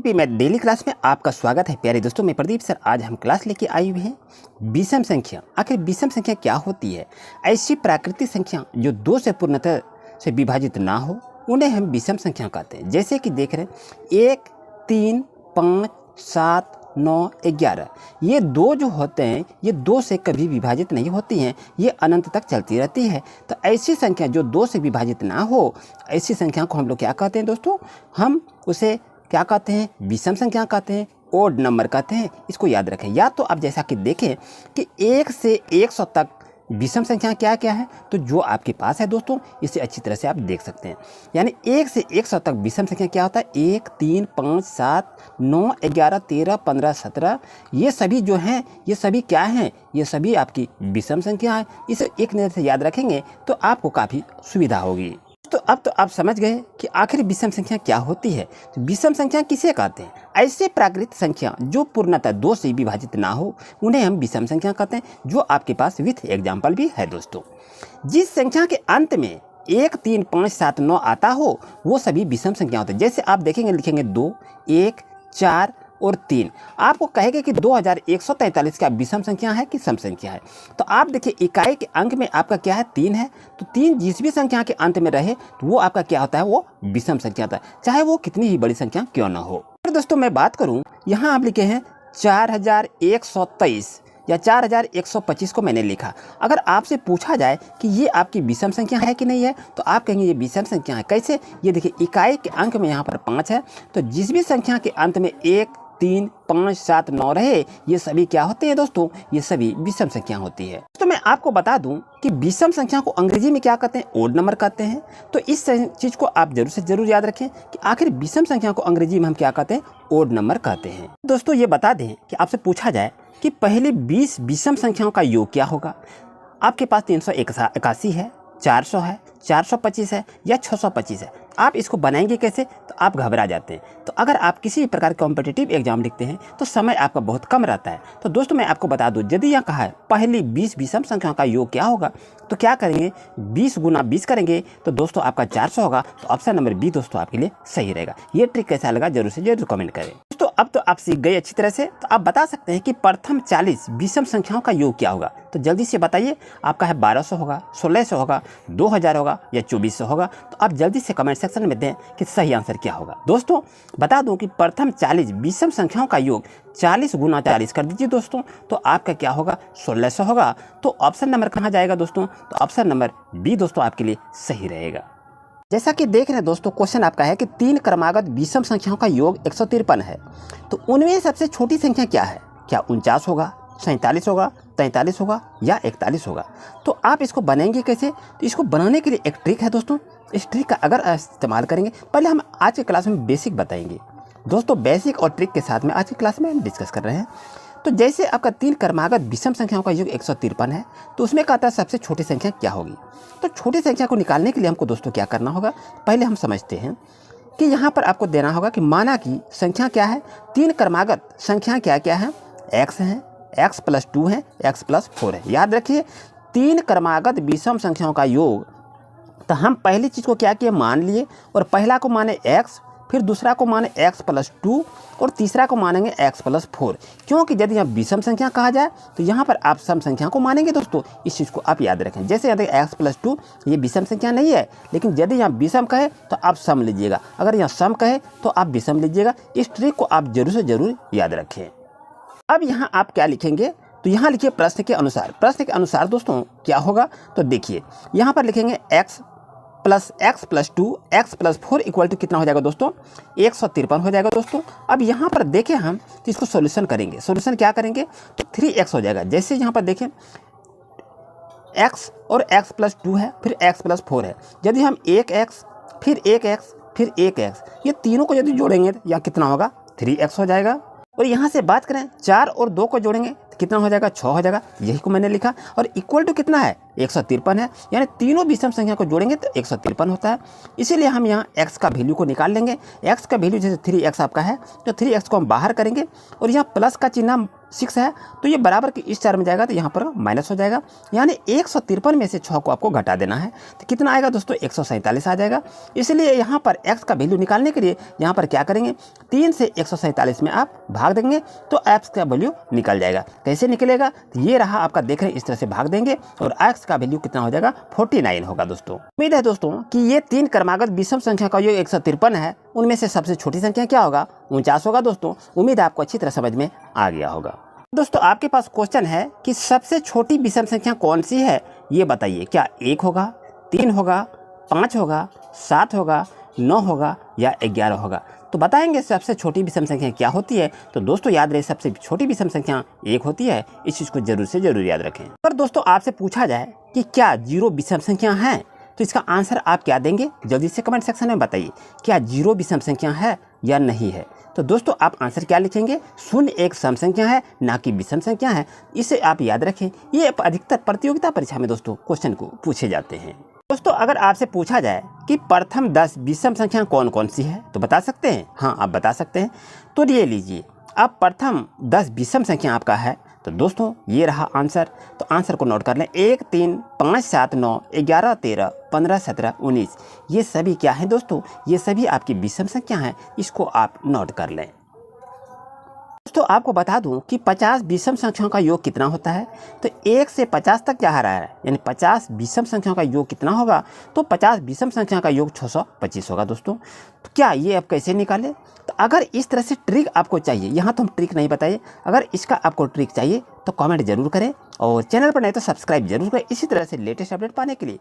भी मैं daily class में आपका स्वागत है प्यारे दोस्तों। मैं प्रदीप सर आज हम क्लास लेके आई हुई हैं विषम संख्या। आखिर विषम संख्या क्या होती है? ऐसी प्राकृतिक संख्या जो दो से पूर्णतः से विभाजित ना हो उन्हें हम विषम संख्या कहते हैं। जैसे कि देख रहे हैं 1, 3, 5, 7, 9, 11 ये दो जो होते हैं ये दो से कभी विभाजित नहीं होती हैं, ये अनंत तक चलती रहती है। तो ऐसी संख्या जो दो से विभाजित ना हो ऐसी संख्या को हम लोग क्या कहते हैं दोस्तों? हम उसे क्या कहते हैं? विषम संख्या कहते हैं, ओड नंबर कहते हैं। इसको याद रखें। या तो आप जैसा कि देखें कि 1 से 100 तक विषम संख्या क्या क्या है, तो जो आपके पास है दोस्तों इसे अच्छी तरह से आप देख सकते हैं। यानी 1 से 100 तक विषम संख्या क्या होता है? 1, 3, 5, 7, 9, 11, 13, 15, 17 ये सभी जो हैं ये सभी क्या हैं? ये सभी आपकी विषम संख्या है। इसे एक नज़र से याद रखेंगे तो आपको काफ़ी सुविधा होगी। तो अब तो आप समझ गए कि आखिर विषम संख्या क्या होती है। तो विषम संख्या किसे कहते हैं? ऐसे प्राकृतिक संख्या जो पूर्णतः दो से विभाजित ना हो उन्हें हम विषम संख्या कहते हैं, जो आपके पास विथ एग्जाम्पल भी है दोस्तों। जिस संख्या के अंत में 1, 3, 5, 7, 9 आता हो वो सभी विषम संख्या होते हैं। जैसे आप देखेंगे लिखेंगे 2, 1, 4 और 3, आपको कहेगा कि 2143 क्या विषम संख्या है कि सम संख्या है? तो आप देखिए इकाई के अंक में आपका क्या है? 3 है। तो 3 जिस भी संख्या के अंत में रहे तो वो आपका क्या होता है? वो विषम संख्या होता है, चाहे वो कितनी ही बड़ी संख्या क्यों ना हो। और दोस्तों मैं बात करूं, यहाँ आप लिखे हैं 4123 या 4125 को मैंने लिखा। अगर आपसे पूछा जाए कि ये आपकी विषम संख्या है कि नहीं है तो आप कहेंगे ये विषम संख्या है। कैसे? ये देखिए इकाई के अंक में यहाँ पर 5 है, तो जिस भी संख्या के अंत में 1, 3, 5, 7, 9 रहे ये सभी क्या होते हैं दोस्तों? ये सभी विषम संख्या होती है। तो मैं आपको बता दूं कि विषम संख्या को अंग्रेजी में क्या कहते हैं? ओड नंबर कहते हैं। तो इस चीज को आप जरूर से जरूर याद रखें कि आखिर विषम संख्या को अंग्रेजी में हम क्या कहते हैं? ओड नंबर कहते हैं। दोस्तों ये बता दें कि आपसे पूछा जाए कि पहले 20 विषम संख्याओं का योग क्या होगा? आपके पास 381 है, 400 है, 425 है या 625 है। आप इसको बनाएंगे कैसे? तो आप घबरा जाते हैं। तो अगर आप किसी भी प्रकार कॉम्पिटिटिव एग्जाम लिखते हैं तो समय आपका बहुत कम रहता है। तो दोस्तों मैं आपको बता दूं, यदि यहाँ कहा है पहली 20 विषम संख्याओं का योग क्या होगा तो क्या करेंगे? 20 गुना 20 करेंगे तो दोस्तों आपका 400 होगा। तो ऑप्शन नंबर बी दोस्तों आपके लिए सही रहेगा। ये ट्रिक कैसा लगा जरूर से जरूर कमेंट करें। दोस्तों अब तो आप सीख गए अच्छी तरह से, तो आप बता सकते हैं कि प्रथम 40 विषम संख्याओं का योग क्या होगा। तो जल्दी से बताइए, आपका है 1200 होगा, 1600 होगा, 2000 होगा या 2400 होगा। तो आप जल्दी से कमेंट सेक्शन में दें कि सही आंसर क्या होगा। दोस्तों बता दूं कि प्रथम 40 विषम संख्याओं का योग 40 गुना 40 कर दीजिए दोस्तों, तो आपका क्या होगा? 1600 होगा। तो ऑप्शन नंबर कहाँ जाएगा दोस्तों? तो ऑप्शन नंबर बी दोस्तों आपके लिए सही रहेगा। जैसा कि देख रहे हैं दोस्तों, क्वेश्चन आपका है कि 3 क्रमागत विषम संख्याओं का योग 153 है, तो उनमें सबसे छोटी संख्या क्या है? क्या 49 होगा, 47 होगा, 43 होगा या 41 होगा? तो आप इसको बनाएंगे कैसे? तो इसको बनाने के लिए एक ट्रिक है दोस्तों। इस ट्रिक का अगर इस्तेमाल करेंगे, पहले हम आज की क्लास में बेसिक बताएंगे दोस्तों। बेसिक और ट्रिक के साथ में आज की क्लास में हम डिस्कस कर रहे हैं। तो जैसे आपका 3 क्रमागत विषम संख्याओं का योग 153 है, तो उसमें कहता है सबसे छोटी संख्या क्या होगी। तो छोटी संख्या को निकालने के लिए हमको दोस्तों क्या करना होगा? पहले हम समझते हैं कि यहाँ पर आपको देना होगा कि माना कि संख्या क्या है? 3 क्रमागत संख्या क्या क्या है? x है, x + 2 है, x + 4 है। याद रखिए 3 क्रमागत विषम संख्याओं का योग, तो हम पहली चीज़ को क्या किए? मान लिए, और पहला को माने x, फिर दूसरा को माने x + 2 और तीसरा को मानेंगे x + 4। क्योंकि यदि यहाँ विषम संख्या कहा जाए तो यहाँ पर आप सम संख्या को मानेंगे दोस्तों। इस चीज़ को आप याद रखें। जैसे यहाँ देखिए x + 2 ये विषम संख्या नहीं है, लेकिन यदि यहाँ विषम कहे तो आप सम लीजिएगा, अगर यहाँ सम कहे तो आप विषम लीजिएगा। इस ट्रिक को आप जरूर से जरूर याद रखें। अब यहाँ आप क्या लिखेंगे? तो यहाँ लिखिए प्रश्न के अनुसार। प्रश्न के अनुसार दोस्तों क्या होगा? तो देखिए यहाँ पर लिखेंगे x + 2 x + 4 = कितना हो जाएगा दोस्तों? 153 हो जाएगा दोस्तों। अब यहाँ पर देखें हम तो इसको सॉल्यूशन करेंगे। सॉल्यूशन क्या करेंगे? तो 3x हो जाएगा। जैसे यहाँ पर देखें x और x + 2 है, फिर x + 4 है। यदि हम 1x फिर 1x फिर 1x ये तीनों को यदि जोड़ेंगे तो यहाँ कितना होगा? 3x हो जाएगा। और यहाँ से बात करें 4 और 2 को जोड़ेंगे तो कितना हो जाएगा? 6 हो जाएगा। यही को मैंने लिखा। और इक्वल टू कितना है? 153 है। यानी तीनों विषम संख्या को जोड़ेंगे तो 153 होता है। इसीलिए हम यहाँ x का वैल्यू को निकाल लेंगे। x का वैल्यू जैसे 3x आपका है तो 3x को हम बाहर करेंगे और यहाँ प्लस का चिन्ह 6 है, तो ये बराबर की इस टर्म में जाएगा तो यहाँ पर माइनस हो जाएगा, यानी 153 में से 6 को आपको घटा देना है। तो कितना आएगा दोस्तों, 147 आ जाएगा। इसलिए यहाँ पर x का वैल्यू निकालने के लिए यहाँ पर क्या करेंगे, 3 से 147 में आप भाग देंगे तो x का वैल्यू निकल जाएगा। कैसे निकलेगा, तो ये रहा आपका, देख रहे हैं, इस तरह से भाग देंगे और x का वैल्यू कितना हो जाएगा, 49 होगा दोस्तों। उम्मीद है दोस्तों कि ये 3 क्रमागत विषम संख्या का योग 153 है, उनमें से सबसे छोटी संख्या क्या होगा, 49 होगा दोस्तों। उम्मीद है आपको अच्छी तरह समझ में आ गया होगा। दोस्तों आपके पास क्वेश्चन है कि सबसे छोटी विषम संख्या कौन सी है, ये बताइए। क्या 1 होगा, 3 होगा, 5 होगा, 7 होगा, 9 होगा या 11 होगा। तो बताएंगे सबसे छोटी विषम संख्या क्या होती है। तो दोस्तों याद रहे, सबसे छोटी विषम संख्या 1 होती है। इस चीज़ को जरूर से जरूर याद रखें। अगर दोस्तों आपसे पूछा जाए कि क्या 0 विषम संख्या है, तो इसका आंसर आप क्या देंगे, जल्दी से कमेंट सेक्शन में बताइए। क्या 0 विषम संख्या है या नहीं है। तो दोस्तों आप आंसर क्या लिखेंगे, 0 एक सम संख्या है, ना कि विषम संख्या है। इसे आप याद रखें, ये अधिकतर प्रतियोगिता परीक्षा में दोस्तों क्वेश्चन को पूछे जाते हैं। दोस्तों अगर आपसे पूछा जाए कि प्रथम 10 विषम संख्या कौन कौन सी है, तो बता सकते हैं। हाँ आप बता सकते हैं। तो ये लीजिए, अब प्रथम 10 विषम संख्या आपका है। तो दोस्तों ये रहा आंसर। तो आंसर को नोट कर लें, 1 3 5 7 9 11 13 15 17 19। ये सभी क्या है दोस्तों, ये सभी आपकी विषम संख्या हैं। इसको आप नोट कर लें। दोस्तों आपको बता दूं कि 50 विषम संख्याओं का योग कितना होता है। तो 1 से 50 तक जा रहा है, यानी 50 विषम संख्याओं का योग कितना होगा, तो 50 विषम संख्या का योग 625 होगा दोस्तों। तो क्या ये आप कैसे निकालें, तो अगर इस तरह से ट्रिक आपको चाहिए, यहाँ तो हम ट्रिक नहीं बताइए, अगर इसका आपको ट्रिक चाहिए तो कमेंट जरूर करें और चैनल पर नहीं तो सब्सक्राइब जरूर करें, इसी तरह से लेटेस्ट अपडेट पाने के लिए।